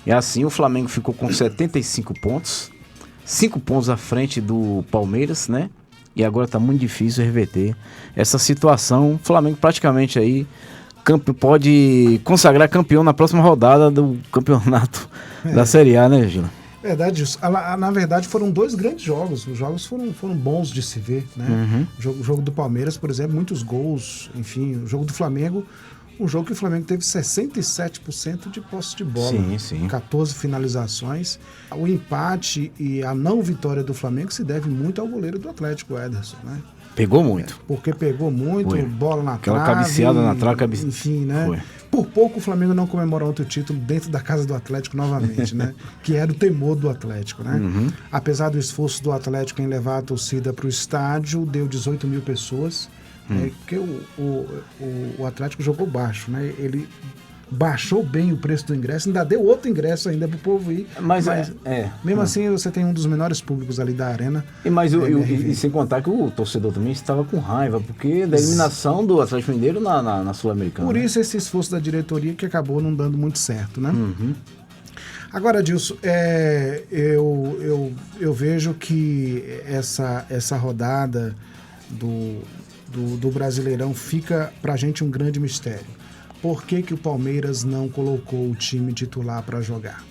E assim o Flamengo ficou com 75 pontos, 5 pontos à frente do Palmeiras, né? E agora tá muito difícil reverter essa situação. O Flamengo praticamente aí pode consagrar campeão na próxima rodada do campeonato da Série A, né, Gila? Verdade, na verdade foram 2 grandes jogos. Os jogos foram bons de se ver, né? O jogo do Palmeiras, por exemplo, muitos gols, enfim. O jogo do Flamengo, um jogo que o Flamengo teve 67% de posse de bola. Sim. 14 finalizações. O empate e a não vitória do Flamengo se deve muito ao goleiro do Atlético, Ederson, né? Pegou muito. Porque pegou muito, bola na Aquela trave. cabeceada na trave, enfim, né? Foi. Por pouco o Flamengo não comemorou outro título dentro da casa do Atlético novamente, né? Que era o temor do Atlético, né? Apesar do esforço do Atlético em levar a torcida para o estádio, deu 18 mil pessoas, porque o Atlético jogou baixo, né? Ele baixou bem o preço do ingresso, ainda deu outro ingresso ainda pro povo ir. Mas mesmo assim, você tem um dos menores públicos ali da arena. E sem contar que o torcedor também estava com raiva, porque da eliminação do Atlético Mineiro na Sul-Americana. Por isso esse esforço da diretoria que acabou não dando muito certo, né? Agora, Dilson, eu vejo que essa rodada do Brasileirão fica pra gente um grande mistério. Por que o Palmeiras não colocou o time titular para jogar?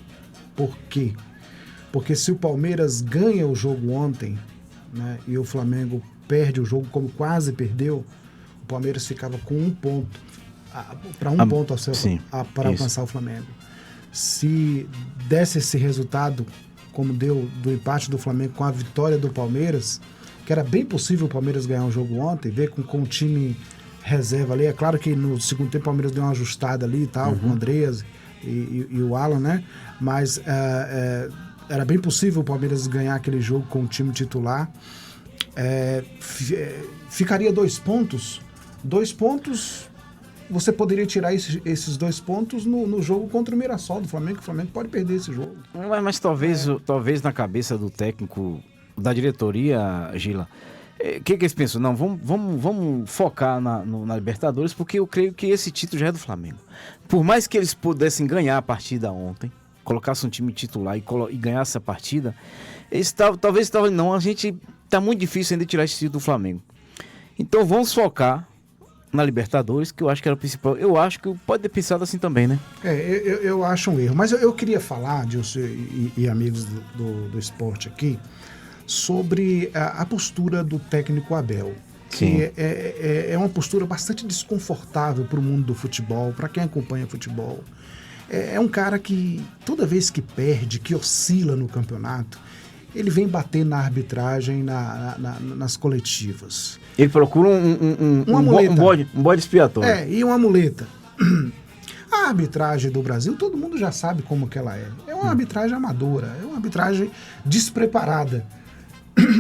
Por quê? Porque se o Palmeiras ganha o jogo ontem, né, e o Flamengo perde o jogo como quase perdeu, o Palmeiras ficava com 1 ponto, para 1 ponto para alcançar o Flamengo. Se desse esse resultado, como deu do empate do Flamengo com a vitória do Palmeiras, que era bem possível o Palmeiras ganhar o jogo ontem, ver com o time reserva ali. É claro que no segundo tempo o Palmeiras deu uma ajustada ali e tal, com o Andreas e o Alan, né? Mas era bem possível o Palmeiras ganhar aquele jogo com o time titular. Ficaria 2 pontos. 2 pontos, você poderia tirar esses 2 pontos no jogo contra o Mirassol do Flamengo, que o Flamengo pode perder esse jogo. Mas talvez na cabeça do técnico, da diretoria, Gila, o que eles pensam? Não, vamos focar na Libertadores, porque eu creio que esse título já é do Flamengo. Por mais que eles pudessem ganhar a partida ontem, colocassem um time titular e ganhassem a partida, talvez não, a gente tá muito difícil ainda tirar esse título do Flamengo. Então vamos focar na Libertadores, que eu acho que era o principal. Eu acho que pode ter pensado assim também, né? Eu acho um erro. Mas eu queria falar, Dilson e amigos do esporte aqui, sobre a postura do técnico Abel. Sim. Que é uma postura bastante desconfortável para o mundo do futebol, para quem acompanha futebol. É um cara que, toda vez que perde, que oscila no campeonato, ele vem bater na arbitragem, nas coletivas. Ele procura um bode expiatório. E uma muleta. A arbitragem do Brasil, todo mundo já sabe como que ela é. É uma arbitragem amadora, é uma arbitragem despreparada.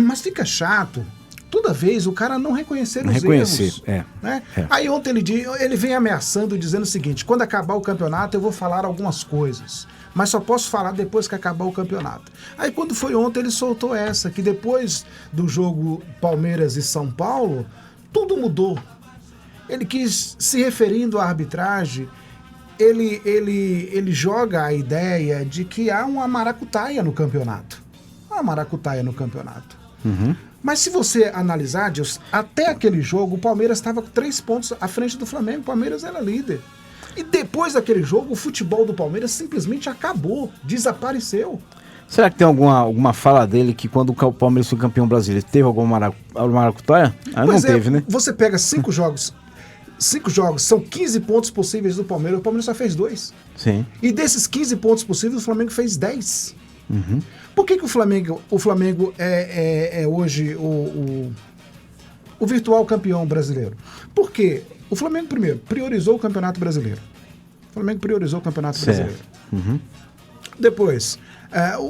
Mas fica chato toda vez o cara não reconhecer os erros. Né? Aí ontem ele vem ameaçando, dizendo o seguinte: quando acabar o campeonato eu vou falar algumas coisas, mas só posso falar depois que acabar o campeonato. Aí quando foi ontem ele soltou essa, que depois do jogo Palmeiras e São Paulo, tudo mudou. Ele quis, se referindo à arbitragem, ele joga a ideia de que há uma maracutaia no campeonato. Mas se você analisar, Deus, até aquele jogo o Palmeiras estava com 3 pontos à frente do Flamengo. O Palmeiras era líder. E depois daquele jogo o futebol do Palmeiras simplesmente acabou, desapareceu. Será que tem alguma fala dele que quando o Palmeiras foi campeão brasileiro teve alguma maracutaia? Não teve, né? Você pega 5 jogos, são 15 pontos possíveis do Palmeiras, o Palmeiras só fez 2. Sim. E desses 15 pontos possíveis o Flamengo fez 10. Por que o Flamengo é hoje o virtual campeão brasileiro? Porque o Flamengo, primeiro, priorizou o Campeonato Brasileiro. Depois,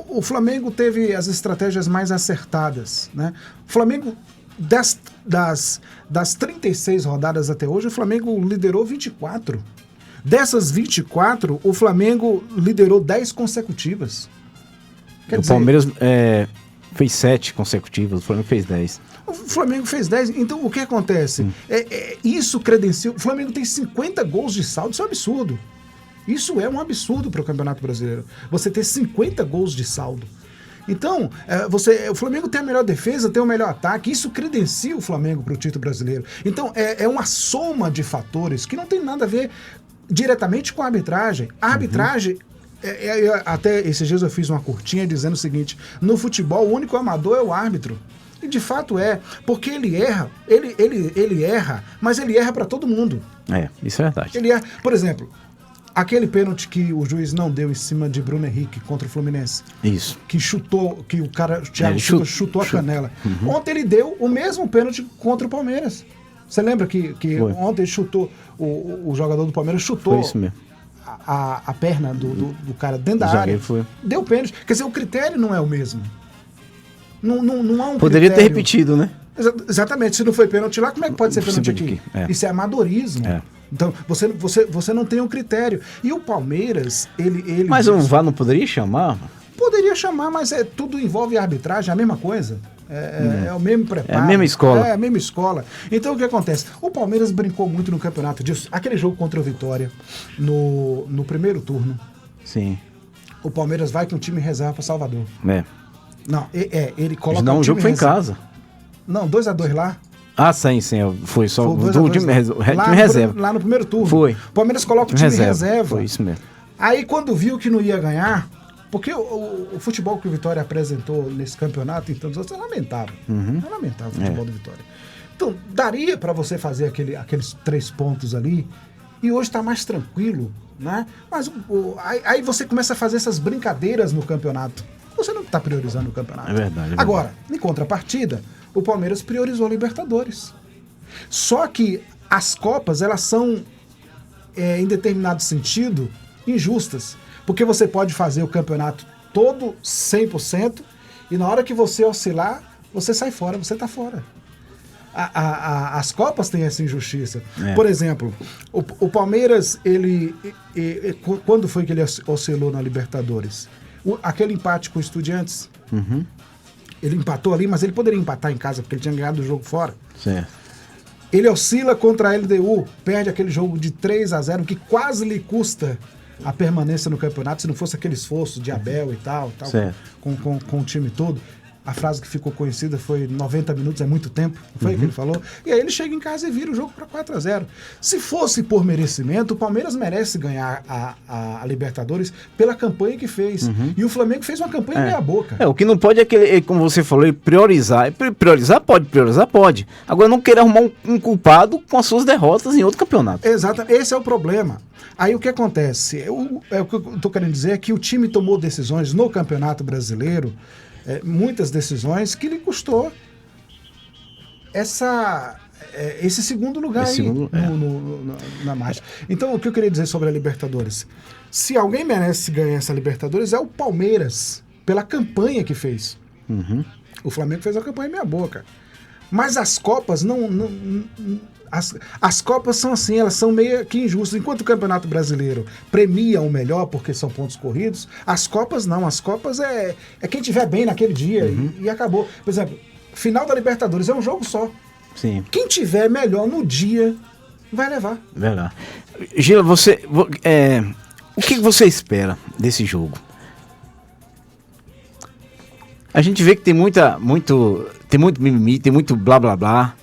o Flamengo teve as estratégias mais acertadas, né? O Flamengo, das 36 rodadas até hoje, o Flamengo liderou 24. Dessas 24, o Flamengo liderou 10 consecutivas. O Palmeiras fez 7 consecutivas, o Flamengo fez 10. O Flamengo fez 10, então o que acontece? Isso credencia. O Flamengo tem 50 gols de saldo, isso é um absurdo. Isso é um absurdo para o Campeonato Brasileiro. Você ter 50 gols de saldo. Então, o Flamengo tem a melhor defesa, tem o melhor ataque, isso credencia o Flamengo para o título brasileiro. Então, é uma soma de fatores que não tem nada a ver diretamente com a arbitragem. A arbitragem, até esses dias eu fiz uma curtinha dizendo o seguinte, no futebol o único amador é o árbitro. E de fato porque ele erra, ele erra, mas ele erra para todo mundo. Isso é verdade. Ele erra, por exemplo, aquele pênalti que o juiz não deu em cima de Bruno Henrique contra o Fluminense. Isso. Que chutou, que o cara, o Thiago Silva chutou a canela. Ontem ele deu o mesmo pênalti contra o Palmeiras. Você lembra que ontem ele chutou, o jogador do Palmeiras chutou isso mesmo. A perna do cara dentro da área. Deu pênalti. Quer dizer, o critério não é o mesmo. Não há um Poderia critério. ter repetido, né? Exatamente. Se não foi pênalti lá, como é que pode ser pênalti aqui? Isso é amadorismo. Então, você não tem um critério. E o Palmeiras, ele Mas o VAR não poderia chamar? Poderia chamar, mas tudo envolve arbitragem, é a mesma coisa. É o mesmo preparo. É a mesma escola. É a mesma escola. Então, o que acontece? O Palmeiras brincou muito no campeonato disso. Aquele jogo contra o Vitória, no primeiro turno. Sim. O Palmeiras vai com o time reserva para Salvador. Não, ele coloca o jogo foi em casa. Não, 2-2 lá. Ah, sim. Foi só o time lá reserva. Lá no primeiro turno. Foi. O Palmeiras coloca o time reserva. Foi isso mesmo. Aí quando viu que não ia ganhar, porque o futebol que o Vitória apresentou nesse campeonato, então, é lamentável. É lamentável o futebol do Vitória. Então, daria para você fazer aqueles 3 pontos ali, e hoje está mais tranquilo, né? Mas aí você começa a fazer essas brincadeiras no campeonato. Você não está priorizando o campeonato. É verdade. Agora, em contrapartida, o Palmeiras priorizou a Libertadores. Só que as Copas, elas são, em determinado sentido, injustas. Porque você pode fazer o campeonato todo 100% e na hora que você oscilar, você sai fora, você está fora. As Copas têm essa injustiça. Por exemplo, o Palmeiras, quando foi que ele oscilou na Libertadores? Aquele empate com o Estudiantes. Ele empatou ali, mas ele poderia empatar em casa, porque ele tinha ganhado o jogo fora. Certo. Ele oscila contra a LDU, perde aquele jogo de 3-0, que quase lhe custa a permanência no campeonato, se não fosse aquele esforço de Abel e tal com o time todo. A frase que ficou conhecida foi 90 minutos é muito tempo, foi o que ele falou. E aí ele chega em casa e vira o jogo para 4-0. Se fosse por merecimento, o Palmeiras merece ganhar a Libertadores pela campanha que fez. E o Flamengo fez uma campanha meia boca. O que não pode é como você falou, priorizar. Priorizar pode. Agora não querer arrumar um culpado com as suas derrotas em outro campeonato. Exato, esse é o problema. Aí o que acontece? O que eu estou querendo dizer é que o time tomou decisões no Campeonato Brasileiro, muitas decisões que lhe custou esse segundo lugar na marcha. Então, o que eu queria dizer sobre a Libertadores? Se alguém merece ganhar essa Libertadores, é o Palmeiras, pela campanha que fez. O Flamengo fez uma campanha meia boca. Mas as Copas as Copas são assim, elas são meio que injustas. Enquanto o Campeonato Brasileiro premia o melhor porque são pontos corridos, as Copas não. As Copas é quem estiver bem naquele dia e acabou. Por exemplo, final da Libertadores é um jogo só. Sim. Quem tiver melhor no dia vai levar. Verdade. Gila, o que você espera desse jogo? A gente vê que tem muito mimimi, tem muito blá blá blá.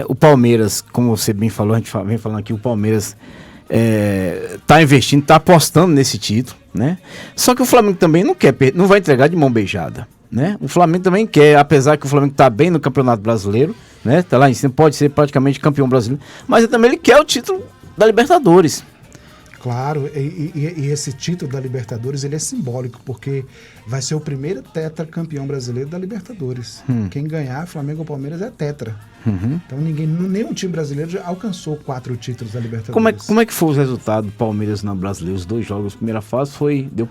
O Palmeiras, como você bem falou, a gente vem falando aqui, o Palmeiras tá investindo, tá apostando nesse título, né? Só que o Flamengo também não vai entregar de mão beijada, né? O Flamengo também quer, apesar que o Flamengo tá bem no Campeonato Brasileiro, né? Tá lá em cima, pode ser praticamente campeão brasileiro, mas também ele quer o título da Libertadores. Claro, e esse título da Libertadores, ele é simbólico, porque vai ser o primeiro tetracampeão brasileiro da Libertadores. Quem ganhar, Flamengo ou Palmeiras, é tetra. Então nenhum time brasileiro já alcançou 4 títulos da Libertadores. Como é que foi os resultados do Palmeiras na Brasileira? Os 2 jogos, a primeira fase deu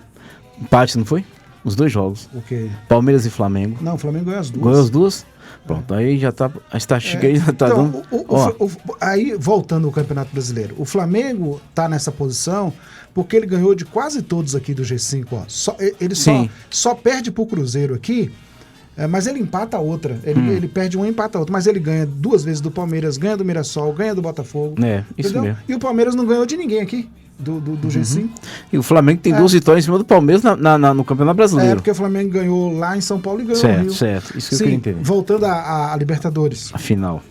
empate, não foi? Os 2 jogos. O quê? Palmeiras e Flamengo. Não, o Flamengo ganhou as 2. Ganhou as 2? Pronto, aí já tá. A estatística aí já tá então, dando. Aí, voltando ao Campeonato Brasileiro, o Flamengo tá nessa posição porque ele ganhou de quase todos aqui do G5. Ele só perde pro Cruzeiro aqui, mas ele empata a outra. Ele perde uma e empata a outra. Mas ele ganha 2 vezes do Palmeiras, ganha do Mirassol, ganha do Botafogo. Isso mesmo. E o Palmeiras não ganhou de ninguém aqui. do G5. E o Flamengo tem 2 vitórias em cima do Palmeiras no Campeonato Brasileiro. Porque o Flamengo ganhou lá em São Paulo e ganhou no Rio. Certo. Isso que eu queria entender. Voltando à Libertadores. A final.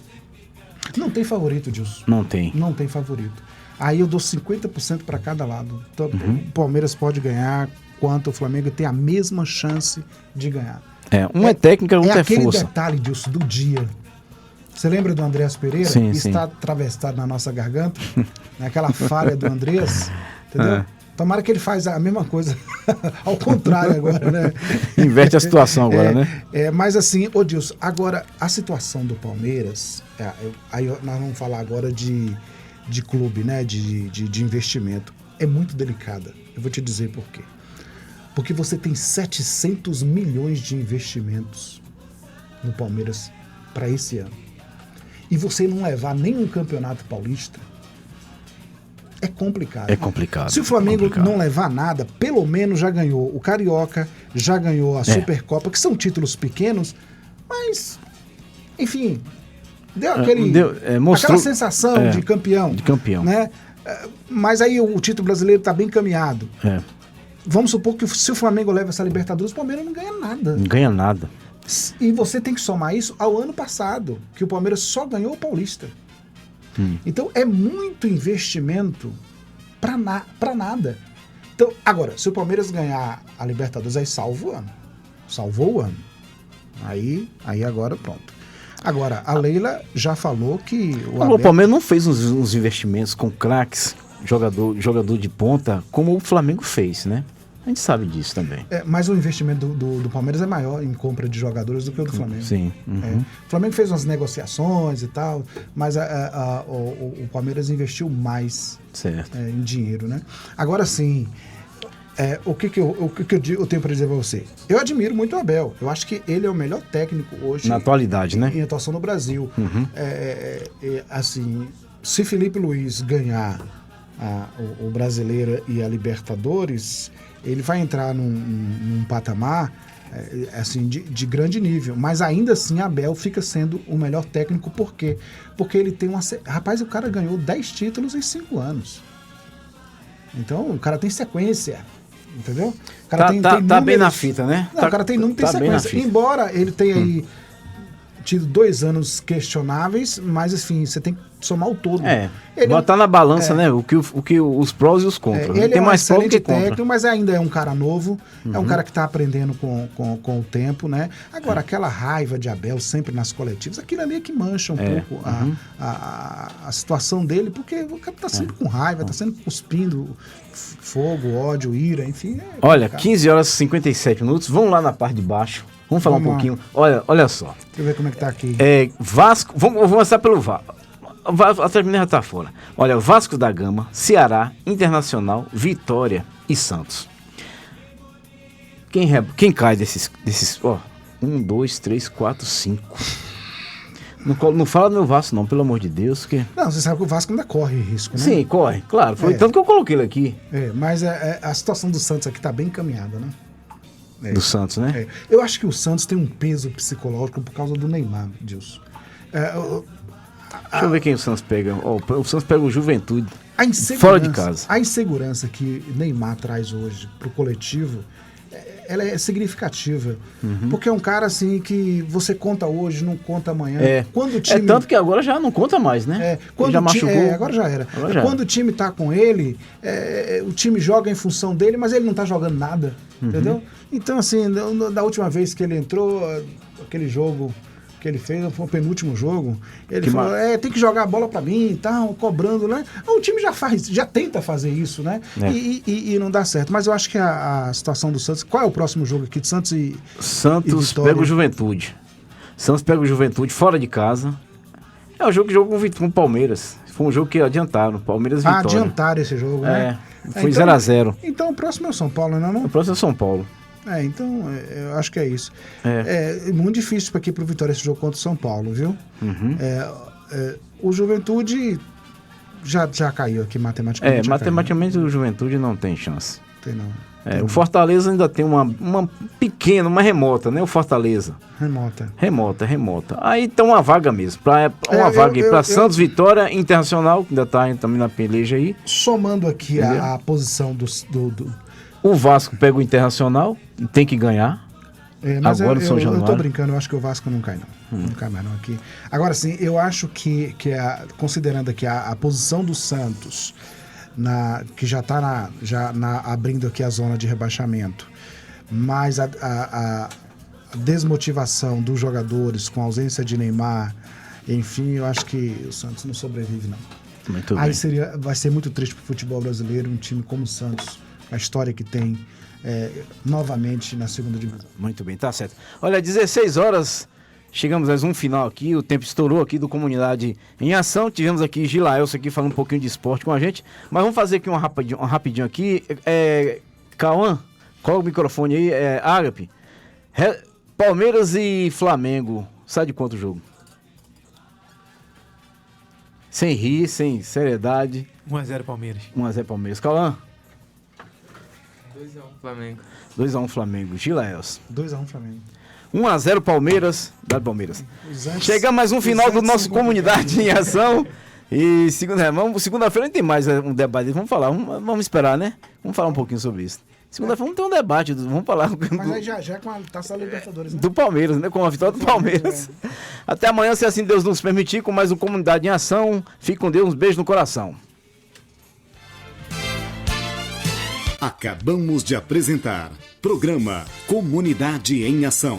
Não tem favorito, Dilson. Não tem. Não tem favorito. Aí eu dou 50% para cada lado. Então, o Palmeiras pode ganhar, quanto o Flamengo tem a mesma chance de ganhar. Um é técnica, outro é força. É aquele detalhe, Dilson, do dia. Você lembra do Andrés Pereira? Sim. Está atravessado na nossa garganta. Aquela falha do Andrés, entendeu? Tomara que ele faz a mesma coisa ao contrário agora, né? Inverte a situação agora, né? Mas assim, ô Dilson, agora a situação do Palmeiras, aí nós vamos falar agora de clube, né? De investimento. É muito delicada. Eu vou te dizer por quê. Porque você tem 700 milhões de investimentos no Palmeiras para esse ano. E você não levar nenhum campeonato paulista é complicado. É complicado. Se o Flamengo não levar nada, pelo menos já ganhou o Carioca, já ganhou a Supercopa, que são títulos pequenos, mas, enfim, deu mostrou, aquela sensação de campeão. De campeão. Né? Mas aí o título brasileiro está bem encaminhado. Vamos supor que se o Flamengo leva essa Libertadores, o Palmeiras não ganha nada. Não ganha nada. E você tem que somar isso ao ano passado, que o Palmeiras só ganhou o Paulista. Então é muito investimento para nada. Então, agora, se o Palmeiras ganhar a Libertadores, aí salva o ano. Salvou o ano. Aí agora pronto. Agora, a Leila já falou que o Palmeiras não fez uns investimentos com craques, jogador de ponta, como o Flamengo fez, né? A gente sabe disso também. Mas o investimento do Palmeiras é maior em compra de jogadores do que o do Flamengo. Sim. O Flamengo fez umas negociações e tal, mas o Palmeiras investiu mais em dinheiro, né? Agora sim, o que eu tenho para dizer para você? Eu admiro muito o Abel. Eu acho que ele é o melhor técnico hoje. Na atualidade, né? Em atuação no Brasil. Assim, se Felipe Luiz ganhar o Brasileiro e a Libertadores, ele vai entrar num patamar assim, de grande nível. Mas ainda assim, Abel fica sendo o melhor técnico. Por quê? Porque ele tem uma... Rapaz, o cara ganhou 10 títulos em 5 anos. Então, o cara tem sequência. Entendeu? O cara tá bem na fita, né? Não, o cara tem número, tem sequência. Embora ele tenha aí tido 2 anos questionáveis, mas enfim, você tem que somar o todo. Botar na balança, né? O que os prós e os contras. Ele tem é um mais pró que técnico, contra. mas ainda é um cara novo, é um cara que está aprendendo com o tempo, né? Agora, aquela raiva de Abel sempre nas coletivas, aquilo ali é que mancha um pouco a situação dele, porque o cara está sempre com raiva, está sempre cuspindo fogo, ódio, ira, enfim. Olha, 15 horas e 57 minutos, vamos lá na parte de baixo. Vamos falar um pouquinho. Olha só. Deixa eu ver como é que tá aqui. Vasco, vamos começar pelo Vasco. A terminar já tá fora. Olha, Vasco da Gama, Ceará, Internacional, Vitória e Santos. Quem cai desses 1, 2, 3, 4, 5. Não fala do meu Vasco não, pelo amor de Deus. Não, você sabe que o Vasco ainda corre risco, né? Sim, corre, claro. Foi tanto que eu coloquei ele aqui. Mas a situação do Santos aqui tá bem encaminhada, né? Do Santos, né? Eu acho que o Santos tem um peso psicológico por causa do Neymar, Dilson. Deixa eu ver quem o Santos pega. O Santos pega o Juventude fora de casa. A insegurança que Neymar traz hoje pro coletivo, ela é significativa. Porque é um cara assim que você conta hoje, não conta amanhã. Quando o time... tanto que agora já não conta mais, né? Quando já machucou. Agora já era. Quando o time tá com ele, o time joga em função dele, mas ele não tá jogando nada. Entendeu? Então, assim, da última vez que ele entrou, aquele jogo que ele fez, foi o penúltimo jogo, ele falou, tem que jogar a bola pra mim e tal, cobrando, né? O time já tenta fazer isso, né? E não dá certo. Mas eu acho que a situação do Santos... Qual é o próximo jogo aqui de Santos e pega o Juventude. Santos pega o Juventude fora de casa. É o jogo que jogou com o Palmeiras. Foi um jogo que adiantaram, Palmeiras e Vitória. Adiantaram esse jogo, né? Foi 0-0. Então o próximo é o São Paulo, não? O próximo é o São Paulo. Então, eu acho que é isso. É muito difícil para aqui pro Vitória esse jogo contra o São Paulo, viu? O Juventude já caiu aqui matematicamente. Matematicamente o Juventude não tem chance. Tem não. O Fortaleza ainda tem uma pequena, uma remota, né? O Fortaleza. Remota. Aí tem uma vaga mesmo. Uma vaga aí para Santos, Vitória, Internacional, que ainda está também na peleja aí. Somando aqui a posição do... O Vasco pega o Internacional, tem que ganhar. Mas agora o São Januário. Eu tô brincando, eu acho que o Vasco não cai não. Não cai mais não aqui. Agora sim, eu acho que considerando aqui a posição do Santos, que já está abrindo aqui a zona de rebaixamento, mas a desmotivação dos jogadores com a ausência de Neymar, enfim, eu acho que o Santos não sobrevive não. Muito Aí bem. vai ser muito triste para o futebol brasileiro, um time como o Santos, a história que tem, novamente na segunda divisão. Muito bem, tá certo. Olha, 16 horas, chegamos a um final aqui, o tempo estourou aqui do Comunidade em Ação, tivemos aqui Gilaelson aqui falando um pouquinho de esporte com a gente, mas vamos fazer aqui um rapidinho aqui. Cauã, qual o microfone aí? Ágape, Palmeiras e Flamengo, sai de quanto jogo? Sem rir, sem seriedade. 1-0 Palmeiras. 1-0 Palmeiras. Cauã? 2-1 Flamengo. 2-1 Flamengo. Gilaelson? 2-1 Flamengo. 1-0 Palmeiras. Dado Palmeiras. Chega mais um final do nosso Comunidade em Ação. E segunda-feira não tem mais um debate. Vamos falar, vamos esperar, né? Vamos falar um pouquinho sobre isso. Segunda-feira vamos ter um debate, vamos falar. Mas aí já com a Taça Libertadores, né? Do Palmeiras, né? Com a vitória do Palmeiras. Até amanhã, se assim Deus nos permitir, com mais um Comunidade em Ação. Fique com Deus, um beijo no coração. Acabamos de apresentar programa Comunidade em Ação.